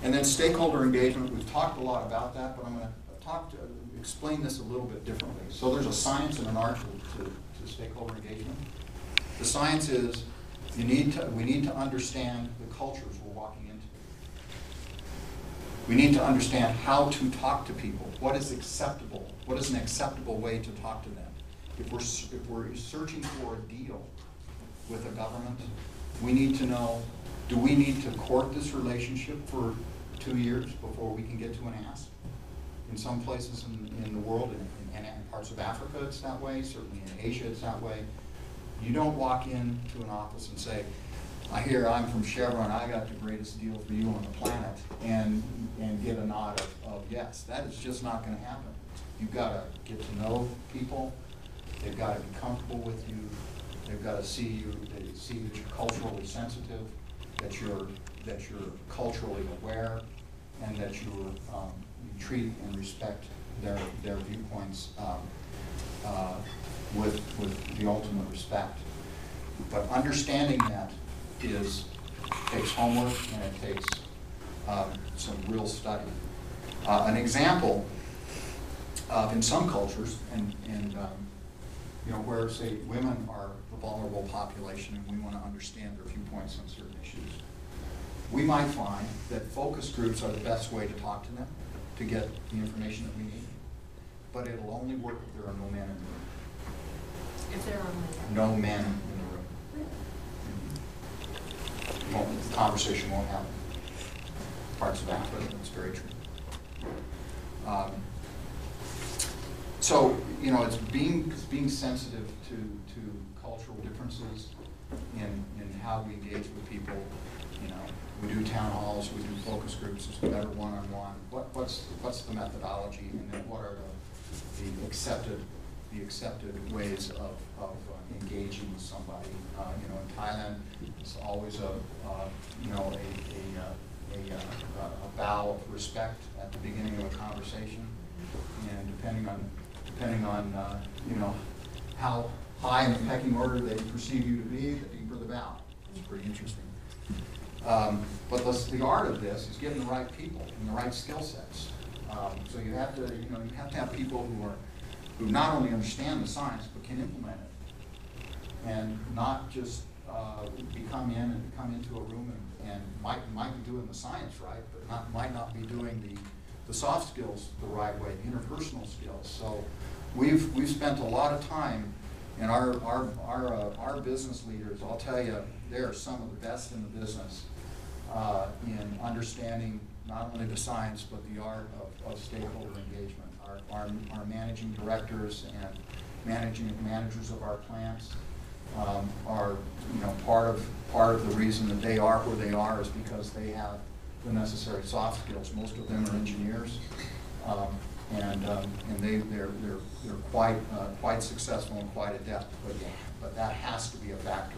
And then stakeholder engagement, we've talked a lot about that, but I'm going to explain this a little bit differently. So there's a science and an art to stakeholder engagement. The science is we need to understand the cultures we're walking into. We need to understand how to talk to people. What is acceptable? What is an acceptable way to talk to them? If we're searching for a deal with a government, we need to know, do we need to court this relationship for 2 years before we can get to an ask? In some places in the world, and in parts of Africa it's that way, certainly in Asia it's that way. You don't walk into an office and say, I hear I'm from Chevron, I got the greatest deal for you on the planet, and get a nod of yes. That is just not going to happen. You've got to get to know people, they've got to be comfortable with you, they've got to see that you're culturally sensitive, that you're culturally aware, and that you treat and respect their viewpoints with the ultimate respect. But understanding that takes homework, and it takes some real study. An example in some cultures, and where, say, women are the vulnerable population and we want to understand their viewpoints on certain issues, we might find that focus groups are the best way to talk to them, to get the information that we need. But it'll only work if there are no men in the room. If there are no men in the room. The conversation won't happen. Parts of Africa, that's very true. So, it's being sensitive to cultural differences in how we engage with people. We do town halls, we do focus groups, it's better one-on-one. What's the methodology, and then what are the accepted ways of engaging with somebody? In Thailand, it's always a bow of respect at the beginning of a conversation, and depending on how high in the pecking order they perceive you to be, the deeper the bow. It's pretty interesting. But the art of this is getting the right people and the right skill sets. So you have to have people who not only understand the science but can implement it, and not just come into a room and might be doing the science right, but might not be doing the soft skills the right way, the interpersonal skills. So we've spent a lot of time, and our business leaders, I'll tell you, they are some of the best in the business in understanding not only the science but the art of stakeholder engagement. Our managing directors and managers of our plants are part of the reason that they are where they are is because they have the necessary soft skills. Most of them are engineers, and they're quite successful and quite adept. But that has to be a factor.